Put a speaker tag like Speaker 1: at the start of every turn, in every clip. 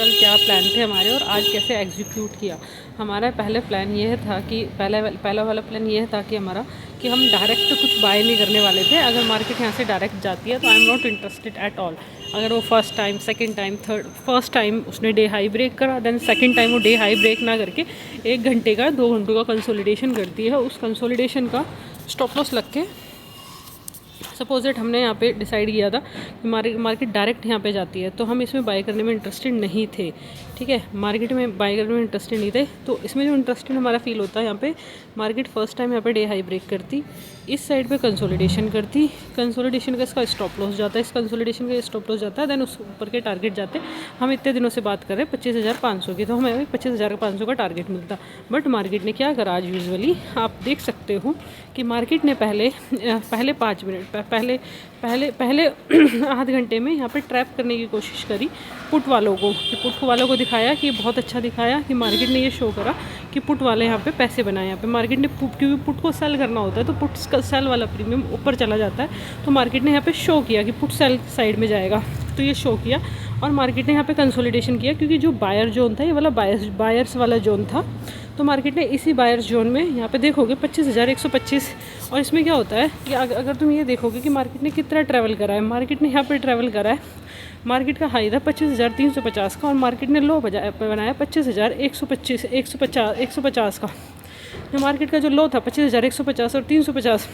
Speaker 1: कल क्या प्लान थे हमारे और आज कैसे एग्जीक्यूट किया। हमारा पहले प्लान ये था कि पहला वाला प्लान ये था कि हमारा कि हम डायरेक्ट कुछ बाय नहीं करने वाले थे। अगर मार्केट यहाँ से डायरेक्ट जाती है तो I am not interested at all. अगर वो first time, second time, first time उसने डे हाई ब्रेक करा, देन सेकंड टाइम वो डे हाई ब्रेक ना करके 1 घंटे का 2 घंटों का कंसोलिडेशन करती है, उस कंसोलिडेशन का स्टॉप लॉस लग के सपोजिट हमने यहाँ पे डिसाइड किया था कि मार्केट डायरेक्ट यहाँ पे जाती है तो हम इसमें बाय करने में इंटरेस्टेड नहीं थे। ठीक है, मार्केट में बाय करने में इंटरेस्टेड नहीं थे। तो इसमें जो इंटरेस्टेड हमारा फील होता है, यहाँ पे मार्केट फर्स्ट टाइम यहाँ पे डे हाई ब्रेक करती, इस साइड पे कंसोलिडेशन करती, कंसोलिडेशन का इसका स्टॉप लॉस जाता है, इस कंसोलिडेशन का स्टॉप लॉस जाता है, देन उस ऊपर के टारगेट जाते। हम इतने दिनों से बात कर रहे हैं 25,500 की, तो हमें 25,500 का टारगेट मिलता। बट मार्केट ने क्या करा, आज यूजुअली आप देख सकते हो कि मार्केट ने पहले 5 मिनट पहले आध घंटे में यहाँ पे ट्रैप करने की कोशिश करी पुट वालों को, कि पुट वालों को दिखाया कि बहुत अच्छा दिखाया कि मार्केट ने ये शो करा कि पुट वाले यहाँ पे पैसे बनाए। यहाँ पे मार्केट ने क्योंकि पुट को सेल करना होता है तो पुट का सेल वाला प्रीमियम ऊपर चला जाता है, तो मार्केट ने यहाँ पे शो किया कि पुट सेल साइड में जाएगा, तो ये शो किया और मार्केट ने यहाँ पे कंसोलिडेशन किया। क्योंकि जो बायर जोन था, ये वाला बायर्स वाला जोन था, तो मार्केट ने इसी बायर्स जोन में यहाँ पे देखोगे 25,125। और इसमें क्या होता है कि अगर तुम ये देखोगे कि मार्केट ने कितना ट्रैवल करा है, मार्केट ने यहाँ पे ट्रैवल करा है, मार्केट का हाई था 25,350 का और मार्केट ने लो बनाया 25,150 का। जो मार्केट का जो लो था 25,150 और 350,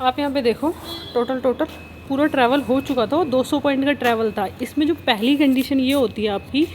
Speaker 1: आप यहाँ पे देखो टोटल पूरा ट्रैवल हो चुका था, वो 200 पॉइंट का ट्रैवल था। इसमें जो पहली कंडीशन ये होती है आपकी,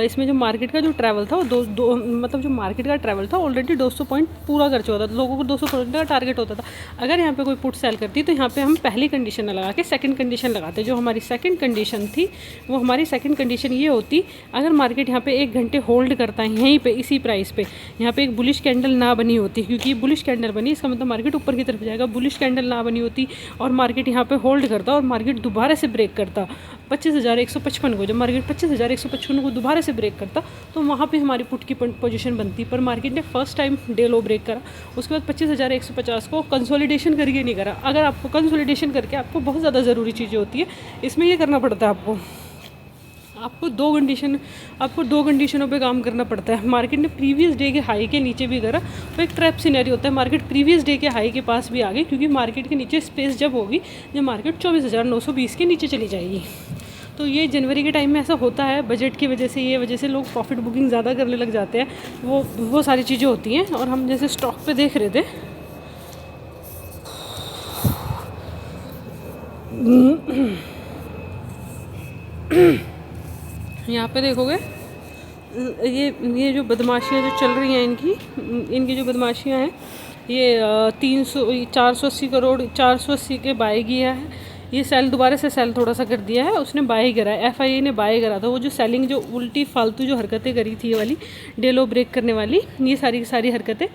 Speaker 1: इसमें जो मार्केट का जो ट्रैवल था वो मतलब जो मार्केट का ट्रैवल था ऑलरेडी 200 पॉइंट पूरा कर चुका था, लोगों को 200 पॉइंट का टारगेट होता था। अगर यहाँ पे कोई पुट सेल करती तो यहाँ पे हम पहली कंडीशन लगा के सेकंड कंडीशन लगाते। जो हमारी सेकंड कंडीशन थी, वो हमारी सेकंड कंडीशन ये होती, अगर मार्केट यहाँ पे 1 घंटे होल्ड करता है यहीं पे इसी प्राइस पे, यहाँ पे एक बुलिश कैंडल ना बनी होती, क्योंकि बुलिश कैंडल बनी इसका मतलब मार्केट ऊपर की तरफ जाएगा, बुलिश कैंडल ना बनी होती और मार्केट यहाँ पे होल्ड करता और मार्केट दोबारा से ब्रेक करता 25,155 को, जब मार्केट 25,155 को दोबारा से ब्रेक करता तो वहाँ पे हमारी पुट की पोजीशन बनती। पर मार्केट ने first time day low break करा, उसके बाद 25,150 को कंसोलिडेशन करके नहीं करा। अगर आपको कंसोलिडेशन करके आपको बहुत ज़्यादा ज़रूरी चीज़ें होती है, इसमें ये करना पड़ता है आपको 2 कंडीशनों पे काम करना पड़ता है। मार्केट ने प्रीवियस डे के हाई के नीचे भी करा, तो एक ट्रैप सिनेरियो होता है, मार्केट प्रीवियस डे के हाई के पास भी आ गई, क्योंकि मार्केट के नीचे स्पेस जब होगी जब मार्केट 24,920 के नीचे चली जाएगी। तो ये जनवरी के टाइम में ऐसा होता है, बजट की वजह से, ये वजह से लोग प्रॉफिट बुकिंग ज़्यादा करने लग जाते हैं, वो सारी चीज़ें होती हैं। और हम जैसे स्टॉक पे देख रहे थे, यहाँ पे देखोगे ये जो बदमाशियाँ जो चल रही हैं, इनकी जो बदमाशियाँ हैं, ये 480 करोड़ 480 के बाय किया है, ये सेल दोबारा से सेल थोड़ा सा कर दिया है, उसने बाय करा है, FIA ने बाय करा था। वो जो सेलिंग जो उल्टी फालतू जो हरकतें करी थी, ये वाली डे लो ब्रेक करने वाली, ये सारी की सारी हरकतें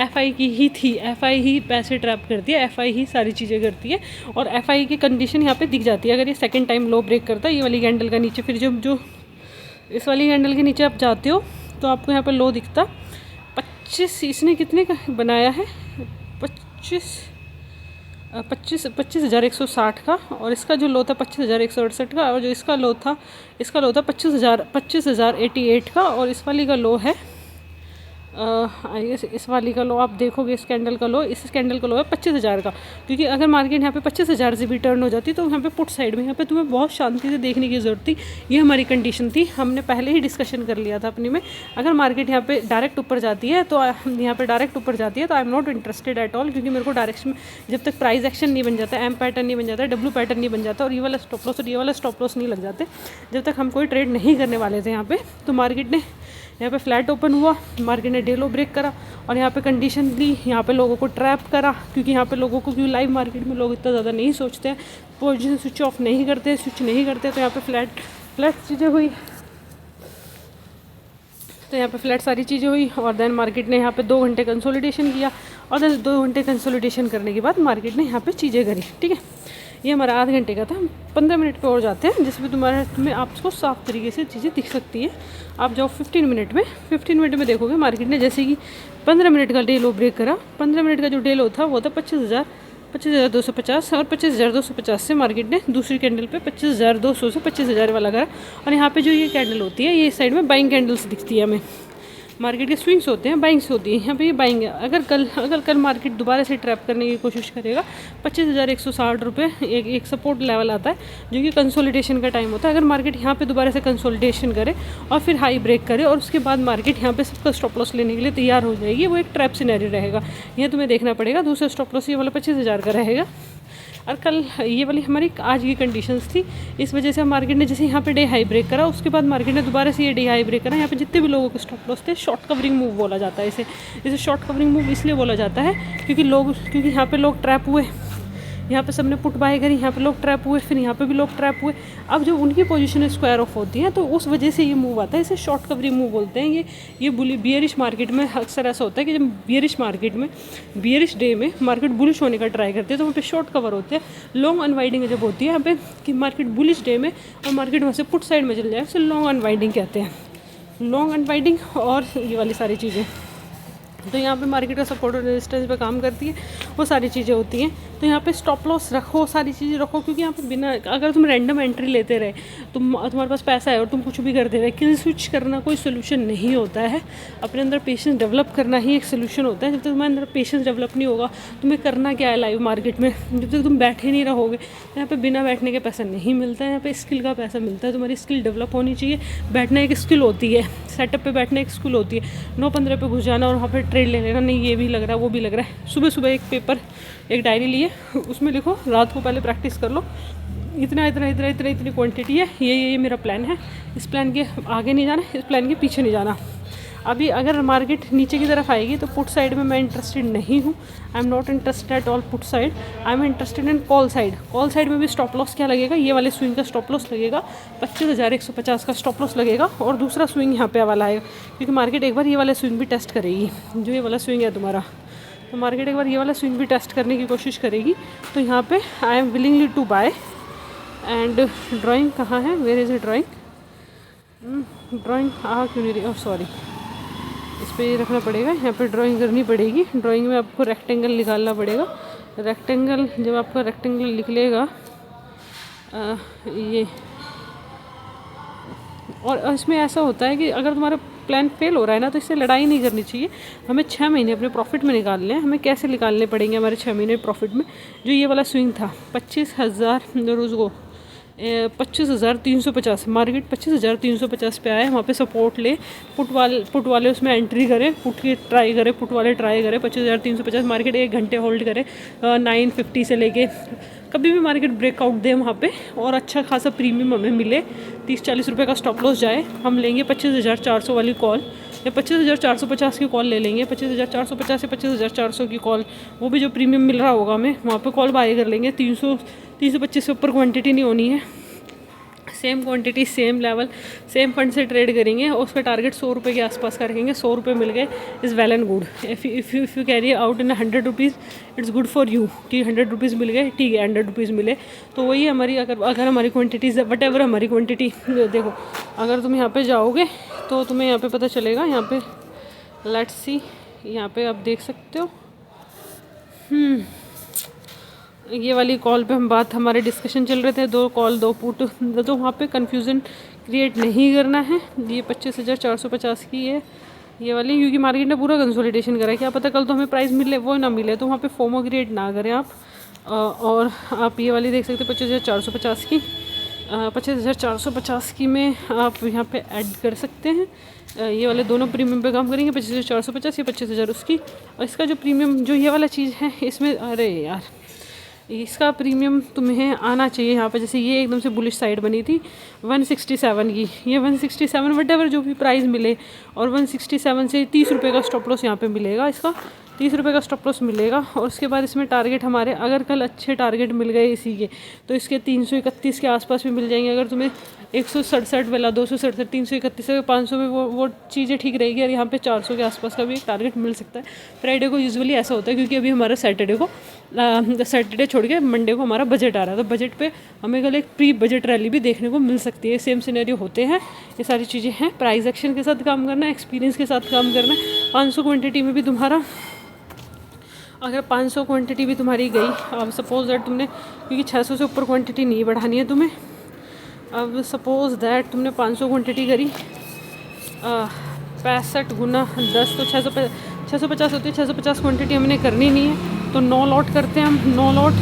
Speaker 1: FI की ही थी। FI ही पैसे ट्रैप करती है, FI ही सारी चीज़ें करती है और FI की कंडीशन यहाँ पे दिख जाती है। अगर ये सेकंड टाइम लो ब्रेक करता है ये वाली कैंडल का नीचे, फिर जो इस वाली कैंडल के नीचे आप जाते हो तो आपको यहाँ पे लो दिखता 25, इसने कितने का बनाया है, 25,160 का, और इसका जो लो था 25,168 का, और जो इसका लो था 25,088 का, और इस वाली का लो है इस वाली का लो आप देखोगे, इस कैंडल का लो है 25,000 का। क्योंकि अगर मार्केट यहाँ पे 25,000 से भी टर्न हो जाती तो यहाँ पे पुट साइड में यहाँ पे तुम्हें बहुत शांति से देखने की ज़रूरत थी। ये हमारी कंडीशन थी, हमने पहले ही डिस्कशन कर लिया था अपने में। अगर मार्केट यहाँ पे डायरेक्ट ऊपर जाती है तो यहाँ पे डायरेक्ट ऊपर जाती है तो I am not interested at all, क्योंकि मेरे को डायरेक्शन जब तक प्राइस एक्शन नहीं बन जाता, एम पैटर्न नहीं बन जाता, W पैटर्न नहीं बन जाता और ये वाला स्टॉप लॉस और ये वाला स्टॉप लॉस नहीं लग जाते, जब तक हम कोई ट्रेड नहीं करने वाले थे यहाँ पे। तो मार्केट ने यहाँ पे फ्लैट ओपन हुआ, मार्केट ने डे लो ब्रेक करा और यहाँ पे कंडीशन ली, यहाँ पे लोगों को ट्रैप करा, क्योंकि यहाँ पे लोगों को, क्योंकि लाइव मार्केट में लोग इतना ज़्यादा नहीं सोचते हैं, पोजीशन स्विच ऑफ नहीं करते, स्विच नहीं करते, तो यहाँ पे फ्लैट चीज़ें हुई, तो यहाँ पे फ्लैट सारी चीज़ें हुई। और देन मार्केट ने यहाँ पे 2 घंटे कंसोलिडेशन किया और देन 2 घंटे कंसोलिडेशन करने के बाद मार्केट ने यहाँ पे चीज़ें करी। ठीक है, ये हमारा आध घंटे का था। 15 मिनट पे और जाते हैं जिसमें तुम्हें आपको साफ तरीके से चीज़ें दिख सकती है। आप जाओ 15 मिनट में देखोगे मार्केट ने जैसे कि 15 मिनट का डे लो ब्रेक करा। 15 मिनट का जो डे लो था वो था 25,250 और 25,250 से मार्केट ने दूसरी कैंडल पे 25,200 से 25,000 वाला करा। और यहाँ पे जो ये कैंडल होती है, ये इस साइड में बाइंग कैंडल्स दिखती है हमें। मार्केट के स्विंग्स होते हैं, बाइंग्स होती है, यहाँ पे ये बाइंग है। अगर कल मार्केट दोबारा से ट्रैप करने की कोशिश करेगा, 25,160 रुपये एक सपोर्ट लेवल आता है, जो कि कंसोलिडेशन का टाइम होता है। अगर मार्केट यहाँ पे दोबारा से कंसोलिडेशन करे और फिर हाई ब्रेक करे और उसके बाद मार्केट यहाँ पे सबका स्टॉप लॉस लेने के लिए तैयार हो जाएगी, वो एक ट्रैप सिनेरियो रहेगा। ये तुम्हें देखना पड़ेगा। दूसरा स्टॉप लॉस ये वाला 25,000 का रहेगा। और कल ये वाली हमारी आज की कंडीशंस थी, इस वजह से मार्केट ने जैसे यहाँ पे डे हाई ब्रेक करा, उसके बाद मार्केट ने दोबारा से ये डे हाई ब्रेक करा। यहाँ पे जितने भी लोगों के स्टॉप लॉस थे, शॉर्ट कवरिंग मूव बोला जाता है इसे शॉर्ट कवरिंग मूव इसलिए बोला जाता है क्योंकि यहाँ पे लोग ट्रैप हुए, यहाँ पे सबने पुट बाय करी, यहाँ पे लोग ट्रैप हुए, फिर यहाँ पे भी लोग ट्रैप हुए। अब जो उनकी पोजीशन स्क्वायर ऑफ होती है, तो उस वजह से ये मूव आता है, इसे शॉर्ट कवरिंग मूव बोलते हैं। ये बियरिश मार्केट में अक्सर ऐसा होता है कि जब बियरिश डे में मार्केट बुलिश होने का ट्राई करती है, तो वहाँ पे शॉर्ट कवर होते हैं। लॉन्ग अनवाइडिंग जब होती है यहाँ पे कि मार्केट बुलिश डे में और मार्केट वहाँ से पुट साइड में चल जाए, उसे लॉन्ग अनवाइडिंग कहते हैं। लॉन्ग अनवाइडिंग और ये वाली सारी चीज़ें, तो यहाँ पे मार्केट का सपोर्ट और रेजिस्टेंस पे काम करती है, वो सारी चीज़ें होती हैं। तो यहाँ पे स्टॉप लॉस रखो, सारी चीज़ें रखो, क्योंकि यहाँ पे बिना अगर तुम रैंडम एंट्री लेते रहे, तुम्हारे पास पैसा है और तुम कुछ भी करते रहे, किल स्विच करना कोई सोल्यूशन नहीं होता है। अपने अंदर पेशेंस डेवलप करना ही एक सोल्यूशन होता है। जब तक तुम्हारे अंदर पेशेंस डेवलप नहीं होगा, तुम्हें करना क्या है लाइव मार्केट में, जब तक तुम बैठे नहीं रहोगे। यहाँ पे बिना बैठने के पैसा नहीं मिलता है, यहाँ पे स्किल का पैसा मिलता है। तुम्हारी स्किल डेवलप होनी चाहिए। बैठना एक स्किल होती है, सेटअप पे बैठना एक स्किल होती है। 9:15 पे घुस जाना और वहाँ पे ट्रेड ले लेना, नहीं ये भी लग रहा है वो भी लग रहा है। सुबह सुबह एक पेपर एक डायरी लिए, उसमें लिखो, रात को पहले प्रैक्टिस कर लो, इतनी क्वांटिटी है, ये मेरा प्लान है। इस प्लान के आगे नहीं जाना, इस प्लान के पीछे नहीं जाना। अभी अगर मार्केट नीचे की तरफ आएगी तो पुट साइड में मैं इंटरेस्टेड नहीं हूँ। I am not interested at all put side, I am interested in call side. Call side में भी स्टॉप लॉस क्या लगेगा, ये वाले स्विंग का स्टॉप लॉस लगेगा 25,150 का स्टॉप लॉस लगेगा। और दूसरा स्विंग यहाँ पे वाला आएगा, क्योंकि मार्केट एक बार ये वाला स्विंग भी टेस्ट करेगी, जो ये वाला स्विंग है तुम्हारा। तो मार्केट एक बार ये वाला स्विंग भी टेस्ट करने की कोशिश करेगी। तो यहाँ पे I am willingly to buy. And drawing कहाँ है, where is a drawing, drawing क्यों नहीं रही, सॉरी, इस पर ये रखना पड़ेगा, यहाँ पे ड्राइंग करनी पड़ेगी। ड्राइंग में आपको रेक्टेंगल निकालना पड़ेगा। रेक्टेंगल जब आपका रेक्टेंगल निकलेगा ये, और इसमें ऐसा होता है कि अगर तुम्हारा प्लान फेल हो रहा है ना, तो इससे लड़ाई नहीं करनी चाहिए। हमें 6 महीने अपने प्रॉफिट में निकालने हैं। हमें कैसे निकालने पड़ेंगे हमारे 6 महीने प्रॉफिट में? जो ये वाला स्विंग था 25,000 रोज़ को 25,350, मार्केट 25,350 पे आए, वहाँ पे सपोर्ट ले, पुट वाले उसमें एंट्री करें, पुट वाले ट्राई करें 25,350, मार्केट 1 घंटे होल्ड करे 950 से लेके कभी भी मार्केट ब्रेकआउट दे वहाँ पे, और अच्छा खासा प्रीमियम हमें मिले, 30-40 रुपये का स्टॉप लॉस जाए, हम लेंगे 25,400 वाली कॉल या 25,450 की कॉल ले लेंगे। 25,450 से 25,400 की कॉल, वो भी जो प्रीमियम मिल रहा होगा हमें, वहाँ पे कॉल बाय कर लेंगे। 325 से ऊपर क्वांटिटी नहीं होनी है, same quantity same level same fund से ट्रेड करेंगे, और उसका टारगेट 100 रुपये के आसपास का रखेंगे। 100 रुपये मिल गए is well and good. If you carry out in 100 rupees it's good for you, कि 100 रुपीज़ मिल गए, ठीक है, 100 रुपीज़ मिले तो वही हमारी, अगर हमारी क्वान्टिटीज़ वट एवर हमारी क्वान्टिटी, देखो अगर तुम यहाँ पे जाओगे तो तुम्हें यहाँ पे पता चलेगा। यहाँ पे लेट्स सी, यहाँ पे आप देख सकते हो, ये वाली कॉल पे हम बात, हमारे डिस्कशन चल रहे थे, 2 कॉल 2 पुट, तो वहाँ पे कन्फ्यूज़न क्रिएट नहीं करना है। ये 25,450 की है ये वाली, क्योंकि मार्केट ने पूरा कंसोलिडेशन करा है, क्या पता कल तो हमें प्राइस मिले वो ना मिले, तो वहाँ पे फोमो क्रिएट ना करें आप। और आप ये वाली देख सकते हैं 25,450 की, 25,450 की में आप यहाँ पे ऐड कर सकते हैं। ये वाले दोनों प्रीमियम पे काम करेंगे, 25,450 या 25,000 उसकी। और इसका जो प्रीमियम जो ये वाला चीज़ है इसमें, अरे यार इसका प्रीमियम तुम्हें आना चाहिए यहाँ पे। जैसे ये एकदम से बुलिश साइड बनी थी 167 की, ये 167 वटेवर जो भी प्राइस मिले, और 167 से 30 रुपये का स्टॉप लॉस यहाँ पे मिलेगा, इसका 30 रुपये का स्टॉप लॉस मिलेगा। और उसके बाद इसमें टारगेट हमारे, अगर कल अच्छे टारगेट मिल गए इसी के, तो इसके 331 के आसपास भी मिल जाएंगे। अगर तुम्हें 167 वाला 267, 331 से 500 में वो चीज़ें ठीक रहेगी, और यहाँ पे 400 के आसपास का भी एक टारगेट मिल सकता है। फ्राइडे को यूजुअली ऐसा होता है, क्योंकि अभी हमारा सैटरडे छोड़ के मंडे को हमारा बजट आ रहा है, तो बजट पे हमें कल एक प्री बजट रैली भी देखने को मिल सकती है। सेम सिनेरियो होते हैं, ये सारी चीज़ें हैं। प्राइस एक्शन के साथ काम करना है, एक्सपीरियंस के साथ काम करना है। 500 क्वान्टिटी में भी तुम्हारा अगर 500 क्वांटिटी भी तुम्हारी गई, अब सपोज दैट तुमने, क्योंकि 600 से ऊपर क्वांटिटी नहीं बढ़ानी है तुम्हें, अब सपोज दैट तुमने 500 क्वांटिटी करी, 65 गुना 10 तो 650 होती है। 650 क्वांटिटी हमने करनी नहीं है, तो 9 लॉट करते हैं हम। 9 लॉट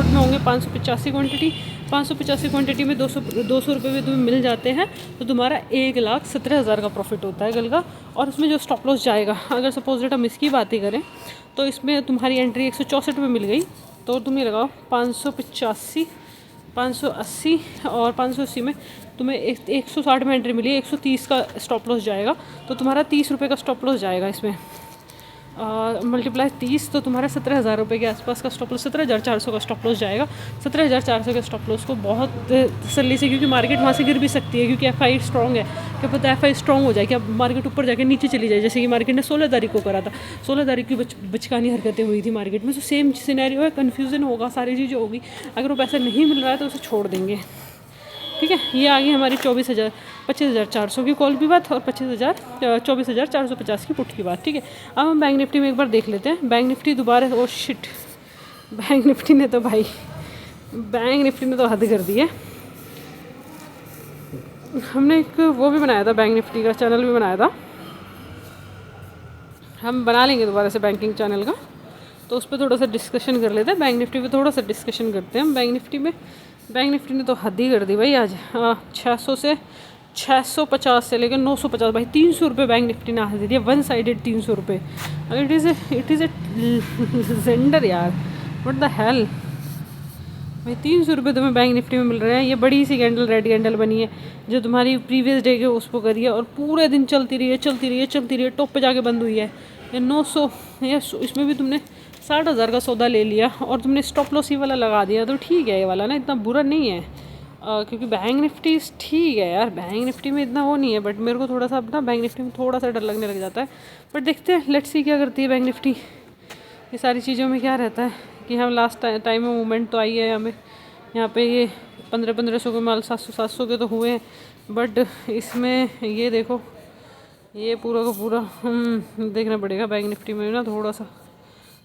Speaker 1: में होंगे 585 क्वांटिटी। 585 क्वांटिटी में 200 रुपये में तुम्हें मिल जाते हैं, तो तुम्हारा 1,17,000 का प्रॉफिट होता है कल का। और इसमें जो स्टॉप लॉस जाएगा, अगर सपोज डेट हम इसकी बात ही करें, तो इसमें तुम्हारी एंट्री 164 में मिल गई, तो तुम ये लगाओ 585, 580 और 580 में तुम्हें 160 में एंट्री मिली, 130 का स्टॉप लॉस जाएगा, तो तुम्हारा 30 रुपये का स्टॉप लॉस जाएगा इसमें। मल्टीप्लाई 30, तो तुम्हारा 17,000 रुपये के आसपास का स्टॉप लॉस, 17,400 का स्टॉप लॉस जाएगा। 17,400 के स्टॉप लॉस को बहुत तसल्ली से, क्योंकि मार्केट वहाँ से गिर भी सकती है, क्योंकि FI स्ट्रॉन्ग है, क्या पता FI स्ट्रॉन्ग हो जाए, कि अब मार्केट ऊपर जाके नीचे चली जाए, जैसे कि मार्केट ने 16 तारीख को करा था। 16 तारीख की बचकानी हरकतें हुई थी मार्केट में, तो सेम सिनेरियो है, कन्फ्यूज़न होगा, सारी चीज़ें होगी। अगर वो पैसा नहीं मिल रहा है तो उसे छोड़ देंगे, ठीक है। ये आ गई हमारी 25,400 की कॉल की बात, और 24,450 की पुट की बात, ठीक है। अब हम बैंक निफ्टी में एक बार देख लेते हैं। बैंक निफ्टी दोबारा, ओ शिट, बैंक निफ्टी ने तो हद कर दी है। हमने एक वो भी बनाया था, बैंक निफ्टी का चैनल भी बनाया था, हम बना लेंगे दोबारा से बैंकिंग चैनल का, तो उस पर थोड़ा सा डिस्कशन कर लेते हैं। बैंक निफ्टी पे थोड़ा सा डिस्कशन करते हैं हम। बैंक निफ्टी ने तो हद ही कर दी भाई आज। 600 से 650 से लेकर 950 भाई, 300 रुपये बैंक निफ्टी ने हद दिया, 1 साइडेड 300 रुपये। इट इज़ ए जेंडर यार, व्हाट द हेल भाई। 300 रुपये तुम्हें बैंक निफ्टी में मिल रहे हैं। ये बड़ी सी कैंडल, रेड कैंडल बनी है, जो तुम्हारी प्रीवियस डे के उस पर करी है, और पूरे दिन चलती रही है, टॉप पे जाके बंद हुई है। ये 900, इसमें भी तुमने 60,000 का सौदा ले लिया, और तुमने स्टॉप लॉस ही वाला लगा दिया, तो ठीक है, ये वाला ना इतना बुरा नहीं है। क्योंकि बैंक निफ्टी ठीक है यार, बैंक निफ्टी में इतना वो नहीं है, बट मेरे को थोड़ा सा अपना बैंक निफ्टी में थोड़ा सा डर लगने लग जाता है। बट देखते हैं, लेट्स सी क्या करती है बैंक निफ्टी। ये सारी चीज़ों में क्या रहता है कि हम लास्ट टाइम में मूवमेंट तो आई है हमें, यहाँ पे ये 1500 के माल 700 के तो हुए हैं, बट इसमें ये देखो, ये पूरा का पूरा देखना पड़ेगा बैंक निफ्टी में ना थोड़ा सा,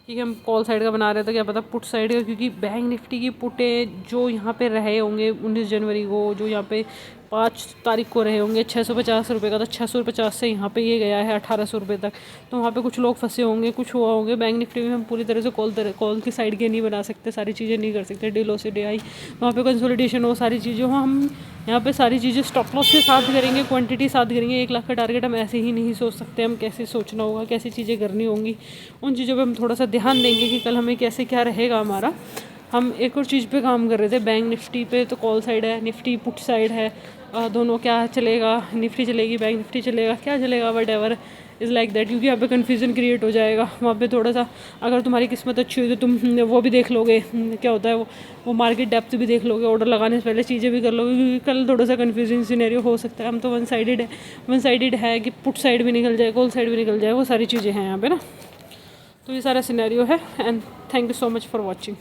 Speaker 1: क्योंकि हम कॉल साइड का बना रहे थे, क्या पता पुट साइड का, क्योंकि बैंक निफ्टी की पुटें जो यहाँ पे रहे होंगे 19 जनवरी को, जो यहाँ पे 5 तारीख को रहे होंगे 650 रुपये का, तो 650 से यहाँ पे ये गया है 1800 रुपये तक, तो वहाँ पे कुछ लोग फंसे होंगे, कुछ हुआ होंगे। बैंक निफ्टी में हम पूरी तरह से कॉल की साइड के नहीं बना सकते, सारी चीज़ें नहीं कर सकते, डे लो से डे आई, वहाँ पे कंसोलिडेशन हो, सारी चीज़ें हो, हम यहाँ पे सारी चीज़ें स्टॉप लॉस के साथ करेंगे, क्वांटिटी साथ करेंगे। 1 लाख का टारगेट हम ऐसे ही नहीं सोच सकते, हम कैसे सोचना होगा, कैसी चीज़ें करनी होंगी, उन चीज़ों पे हम थोड़ा सा ध्यान देंगे कि कल हमें कैसे क्या रहेगा हमारा। हम एक और चीज़ पे काम कर रहे थे, बैंक निफ्टी पे तो कॉल साइड है, निफ्टी पुट साइड है, दोनों क्या चलेगा, निफ्टी चलेगी, बैंक निफ्टी चलेगा, क्या चलेगा, what ever is like that, क्योंकि यहाँ पे कन्फ्यूज़न क्रिएट हो जाएगा। वहाँ पे थोड़ा सा अगर तुम्हारी किस्मत अच्छी हुई तो तुम वो भी देख लोगे, क्या होता है वो मार्केट डेप्थ भी देख लोगे, ऑर्डर लगाने से पहले चीज़ें भी कर लोगे, क्योंकि कल थोड़ा सा कन्फ्यूजिंग सिनेरियो हो सकता है। हम तो वन साइडेड है कि पुट साइड भी निकल जाए, कॉल साइड भी निकल जाए, वो सारी चीज़ें हैं यहाँ पे ना। तो ये सारा सिनेरियो है, and thank you so much for watching.